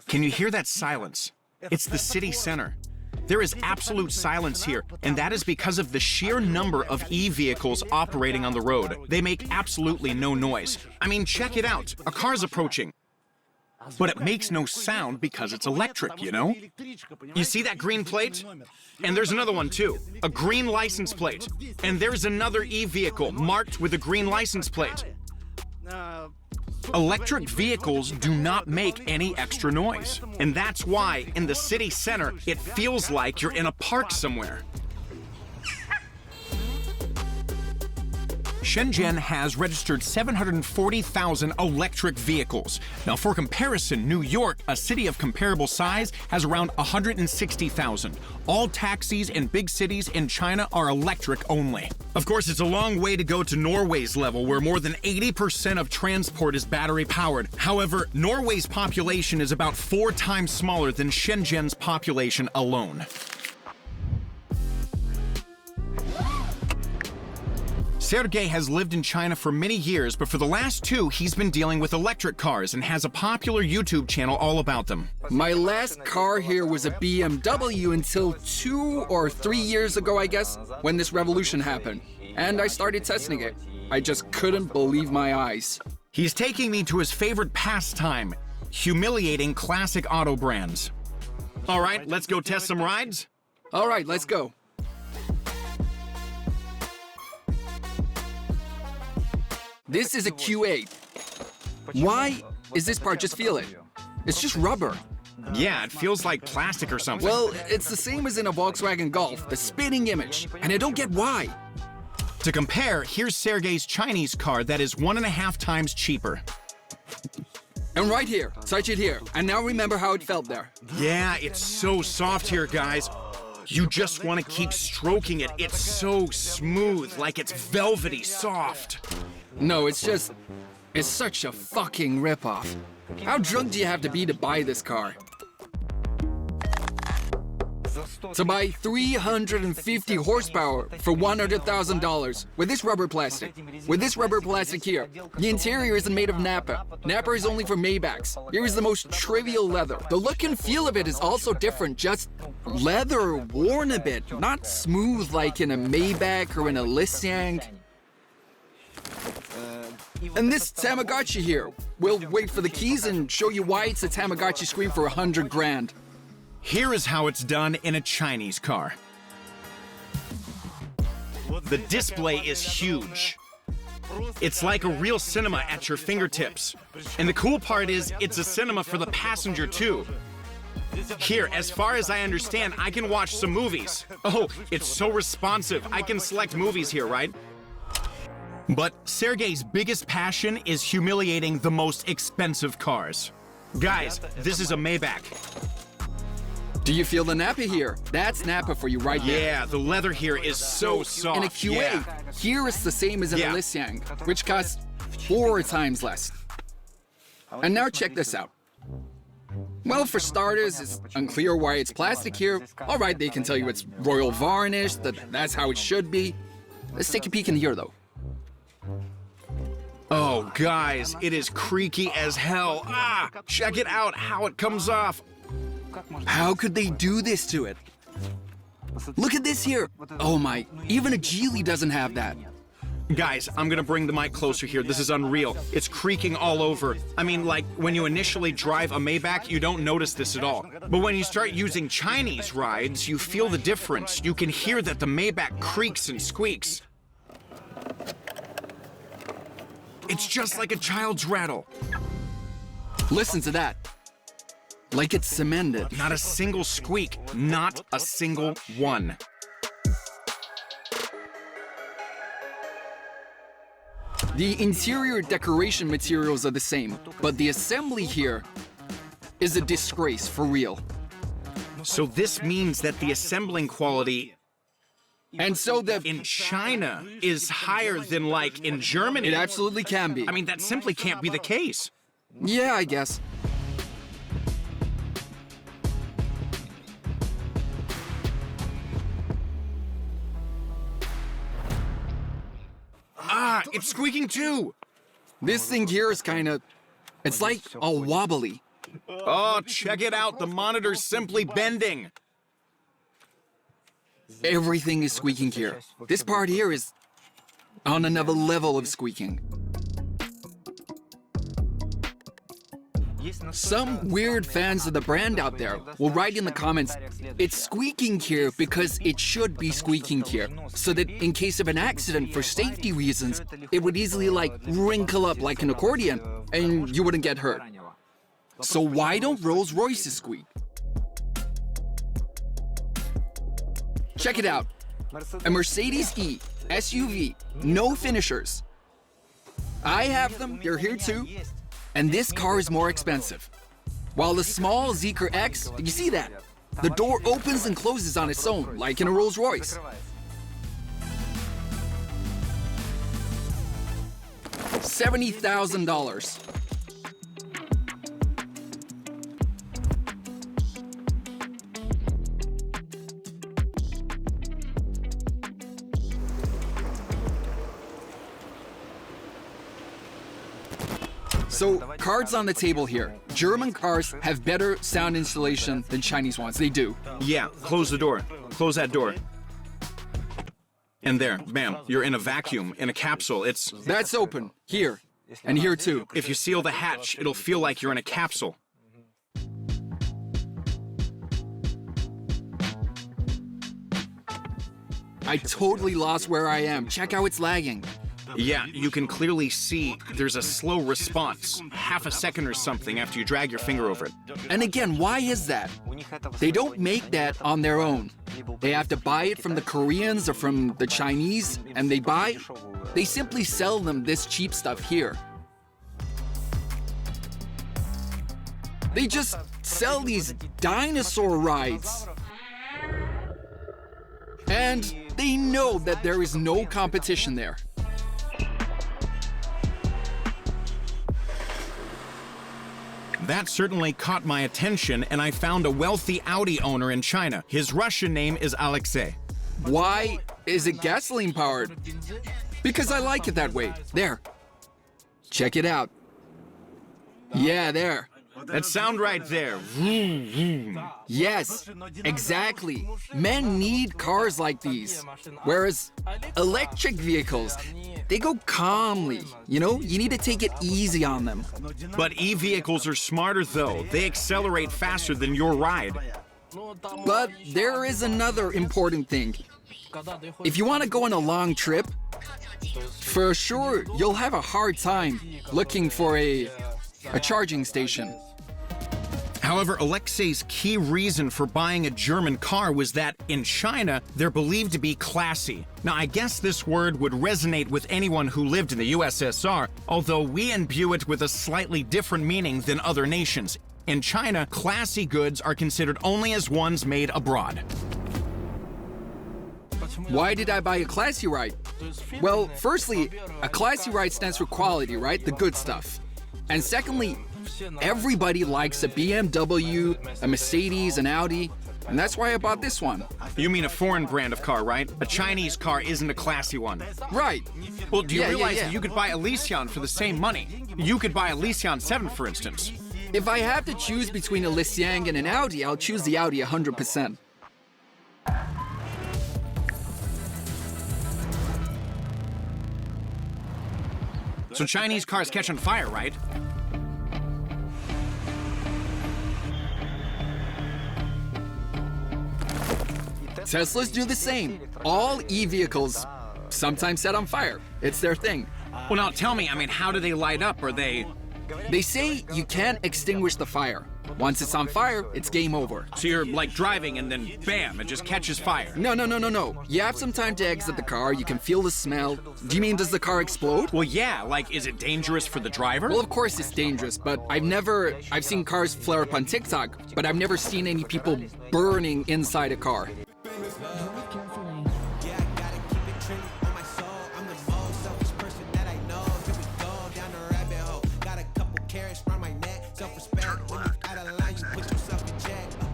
Can you hear that silence? It's the city center. There is absolute silence here, and that is because of the sheer number of e-vehicles operating on the road. They make absolutely no noise. I mean, check it out. A car's approaching. But it makes no sound because it's electric, you know? You see that green plate? And there's another one too. A green license plate. And there's another e-vehicle marked with a green license plate. Electric vehicles do not make any extra noise. And that's why, in the city center, it feels like you're in a park somewhere. Shenzhen has registered 740,000 electric vehicles. Now, for comparison, New York, a city of comparable size, has around 160,000. All taxis in big cities in China are electric only. Of course, it's a long way to go to Norway's level, where more than 80% of transport is battery-powered. However, Norway's population is about 4 times smaller than Shenzhen's population alone. Sergey has lived in China for many years, but for the last 2, he's been dealing with electric cars and has a popular YouTube channel all about them. My last car here was a BMW until 2 or 3 years ago, I guess, when this revolution happened. And I started testing it. I just couldn't believe my eyes. He's taking me to his favorite pastime, humiliating classic auto brands. All right, let's go test some rides? All right, let's go. This is a Q8. Why is this part just feel it? It's just rubber. Yeah, it feels like plastic or something. Well, it's the same as in a Volkswagen Golf, the spinning image, and I don't get why. To compare, here's Sergey's Chinese car that is 1.5 times cheaper. And right here, touch it here, and now remember how it felt there. Yeah, it's so soft here, guys. You just want to keep stroking it. It's so smooth, like it's velvety soft. No, it's such a fucking ripoff. How drunk do you have to be to buy this car? To buy 350 horsepower for $100,000 with this rubber plastic. With this rubber plastic here. The interior isn't made of Nappa. Nappa is only for Maybachs. Here is the most trivial leather. The look and feel of it is also different, just leather worn a bit, not smooth like in a Maybach or in a Lysiang. And this Tamagotchi here. We'll wait for the keys and show you why it's a Tamagotchi screen for 100 grand. Here is how it's done in a Chinese car. The display is huge. It's like a real cinema at your fingertips. And the cool part is, it's a cinema for the passenger too. Here, as far as I understand, I can watch some movies. Oh, it's so responsive. I can select movies here, right? But Sergey's biggest passion is humiliating the most expensive cars. Guys, this is a Maybach. Do you feel the Nappa here? That's Nappa for you right there. Yeah, the leather here is so soft. In a Q8, Yeah. here it's the same as in a Lysiang, which costs 4 times less. And now check this out. Well, for starters, it's unclear why it's plastic here. All right, they can tell you it's royal varnish, that's how it should be. Let's take a peek in here, though. Oh, guys, it is creaky as hell. Ah, check it out, how it comes off. How could they do this to it? Look at this here. Oh my, even a Geely doesn't have that. Guys, I'm gonna bring the mic closer here. This is unreal. It's creaking all over. I mean, like, when you initially drive a Maybach, you don't notice this at all. But when you start using Chinese rides, you feel the difference. You can hear that the Maybach creaks and squeaks. It's just like a child's rattle. Listen to that. Like it's cemented. Not a single squeak. Not a single one. The interior decoration materials are the same, but the assembly here is a disgrace for real. So this means that the assembling quality And so in China is higher than, like, in Germany. it absolutely can be. I mean, that simply can't be the case. Yeah, I guess. Ah, it's squeaking too. This thing here is it's like all wobbly. Oh, check it out. The monitor's simply bending. Everything is squeaking here. This part here is on another level of squeaking. Some weird fans of the brand out there will write in the comments, it's squeaking here because it should be squeaking here, so that in case of an accident for safety reasons, it would easily like wrinkle up like an accordion and you wouldn't get hurt. So why don't Rolls Royces squeak? Check it out. A Mercedes E SUV, no finishers. I have them, they're here too. And this car is more expensive. While the small Zeekr X, did you see that? The door opens and closes on its own, like in a Rolls Royce. $70,000. So, cards on the table here. German cars have better sound insulation than Chinese ones. They do. Yeah, close the door. Close that door. And there, bam, you're in a vacuum, in a capsule. That's open. Here. And here too. If you seal the hatch, it'll feel like you're in a capsule. I totally lost where I am. Check how it's lagging. Yeah, you can clearly see there's a slow response, half a second or something after you drag your finger over it. And again, why is that? They don't make that on their own. They have to buy it from the Koreans or from the Chinese, and they simply sell them this cheap stuff here. They just sell these dinosaur rides. And they know that there is no competition there. That certainly caught my attention, and I found a wealthy Audi owner in China. His Russian name is Alexei. Why is it gasoline powered? Because I like it that way. There. Check it out. Yeah, there. That sound right there. Vroom, vroom. Yes, exactly. Men need cars like these. Whereas electric vehicles, they go calmly. You know, you need to take it easy on them. But e-vehicles are smarter though. They accelerate faster than your ride. But there is another important thing. If you want to go on a long trip, for sure you'll have a hard time looking for a charging station. However, Alexei's key reason for buying a German car was that in China, they're believed to be classy. Now, I guess this word would resonate with anyone who lived in the USSR, although we imbue it with a slightly different meaning than other nations. In China, classy goods are considered only as ones made abroad. Why did I buy a classy ride? Well, firstly, a classy ride stands for quality, right? The good stuff. And secondly, everybody likes a BMW, a Mercedes, an Audi, and that's why I bought this one. You mean a foreign brand of car, right? A Chinese car isn't a classy one. Right. Well, do you realize that you could buy a Lyseon for the same money? You could buy a Lyseon 7, for instance. If I have to choose between a Lyseon and an Audi, I'll choose the Audi 100%. So Chinese cars catch on fire, right? Teslas do the same. All e-vehicles sometimes set on fire. It's their thing. Well, now tell me, I mean, how do they light up? Are they... They say you can't extinguish the fire. Once it's on fire, it's game over. So you're like driving and then bam, it just catches fire. No. You have some time to exit the car, you can feel the smell. Do you mean does the car explode? Well, yeah, like is it dangerous for the driver? Well, of course it's dangerous, but I've seen cars flare up on TikTok, but I've never seen any people burning inside a car.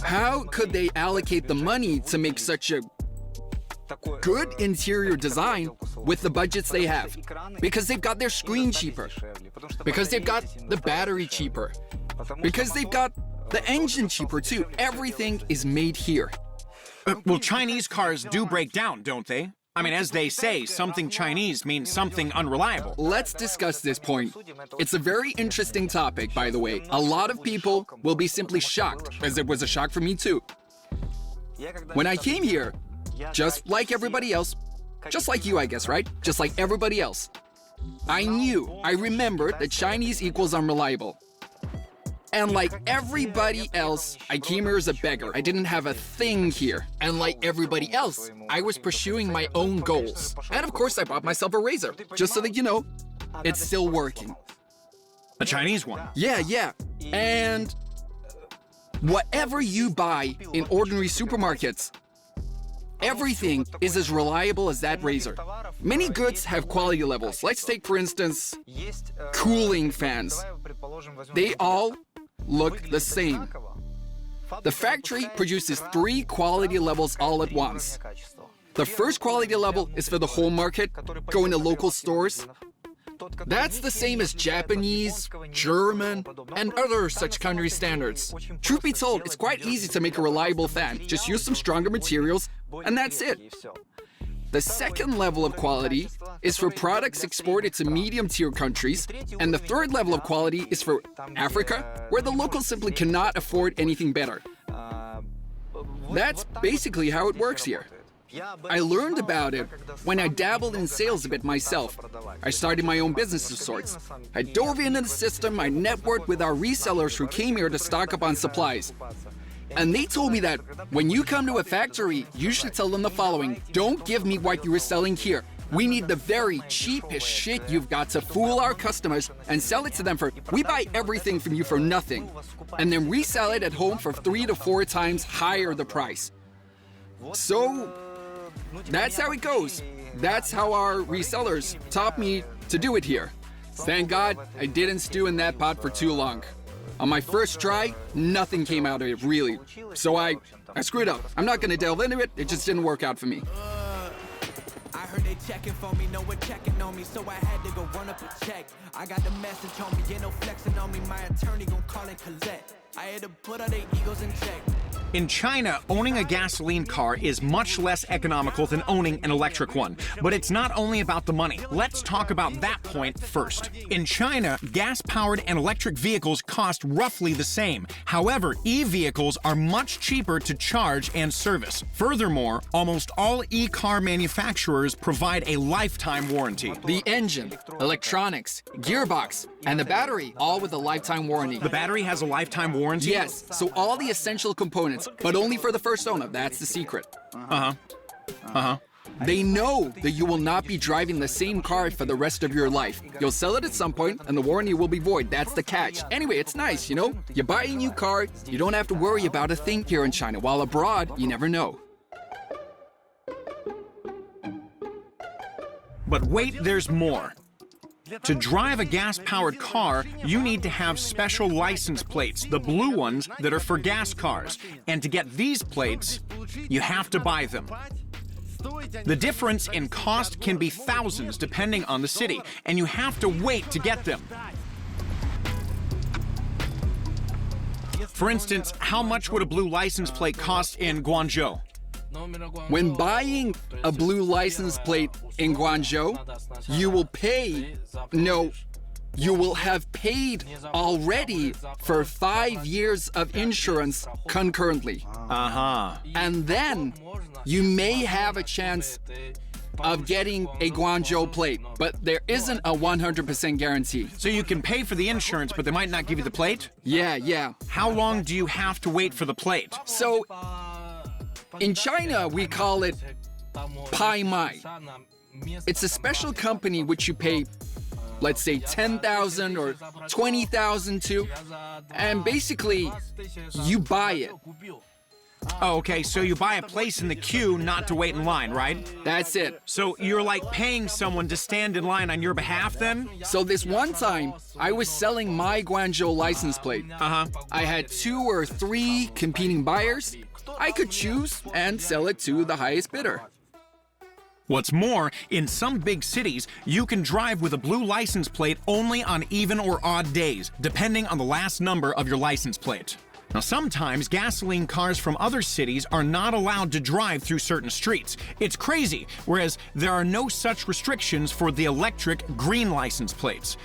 How could they allocate the money to make such a good interior design with the budgets they have? Because they've got their screen cheaper. Because they've got the battery cheaper. Because they've got the engine cheaper too. Everything is made here. Well, Chinese cars do break down, don't they? I mean, as they say, something Chinese means something unreliable. Let's discuss this point. It's a very interesting topic, by the way. A lot of people will be simply shocked, as it was a shock for me too. When I came here, just like everybody else, just like you, I guess, right? Just like everybody else, I remembered that Chinese equals unreliable. And like everybody else, I came here as a beggar. I didn't have a thing here. And like everybody else, I was pursuing my own goals. And of course, I bought myself a razor, just so that you know, it's still working. A Chinese one? Yeah. And whatever you buy in ordinary supermarkets, everything is as reliable as that razor. Many goods have quality levels. Let's take, for instance, cooling fans. They all look the same. The factory produces 3 quality levels all at once. The first quality level is for the home market, going to local stores. That's the same as Japanese, German, and other such country standards. Truth be told, it's quite easy to make a reliable fan. Just use some stronger materials, and that's it. The second level of quality is for products exported to medium-tier countries, and the third level of quality is for Africa, where the locals simply cannot afford anything better. That's basically how it works here. I learned about it when I dabbled in sales a bit myself. I started my own business of sorts. I dove into the system, I networked with our resellers who came here to stock up on supplies. And they told me that when you come to a factory, you should tell them the following: don't give me what you were selling here. We need the very cheapest shit you've got to fool our customers and sell it to them for, we buy everything from you for nothing, and then resell it at home for 3 to 4 times higher the price. So that's how it goes. That's how our resellers taught me to do it here. Thank God I didn't stew in that pot for too long. On my first try, nothing came out of it, really. So I screwed up. I'm not gonna delve into it, it just didn't work out for me. I heard they checking for me, no one checking on me, so I had to go run up a check. I got the message on me, no flexing on me, my attorney gon' call and collect. I had to put all their egos in check. In China, owning a gasoline car is much less economical than owning an electric one. But it's not only about the money. Let's talk about that point first. In China, gas-powered and electric vehicles cost roughly the same. However, e-vehicles are much cheaper to charge and service. Furthermore, almost all e-car manufacturers provide a lifetime warranty. The engine, electronics, gearbox, and the battery, all with a lifetime warranty. The battery has a lifetime warranty? Yes, so all the essential components, but only for the first owner. That's the secret. They know that you will not be driving the same car for the rest of your life. You'll sell it at some point, and the warranty will be void. That's the catch. Anyway, it's nice, you know? You buy a new car, you don't have to worry about a thing here in China. While abroad, you never know. But wait, there's more. To drive a gas-powered car, you need to have special license plates, the blue ones that are for gas cars. And to get these plates, you have to buy them. The difference in cost can be thousands depending on the city, and you have to wait to get them. For instance, how much would a blue license plate cost in Guangzhou? When buying a blue license plate in Guangzhou, you will have paid already for 5 years of insurance concurrently. And then you may have a chance of getting a Guangzhou plate, but there isn't a 100% guarantee. So you can pay for the insurance, but they might not give you the plate? Yeah. How long do you have to wait for the plate? So, in China, we call it Pai Mai. It's a special company which you pay, let's say, 10,000 or 20,000 to, and basically, you buy it. Oh, okay, so you buy a place in the queue not to wait in line, right? That's it. So you're like paying someone to stand in line on your behalf then? So this one time, I was selling my Guangzhou license plate. I had 2 or 3 competing buyers. I could choose and sell it to the highest bidder. What's more, in some big cities, you can drive with a blue license plate only on even or odd days, depending on the last number of your license plate. Now, sometimes gasoline cars from other cities are not allowed to drive through certain streets. It's crazy, whereas there are no such restrictions for the electric green license plates.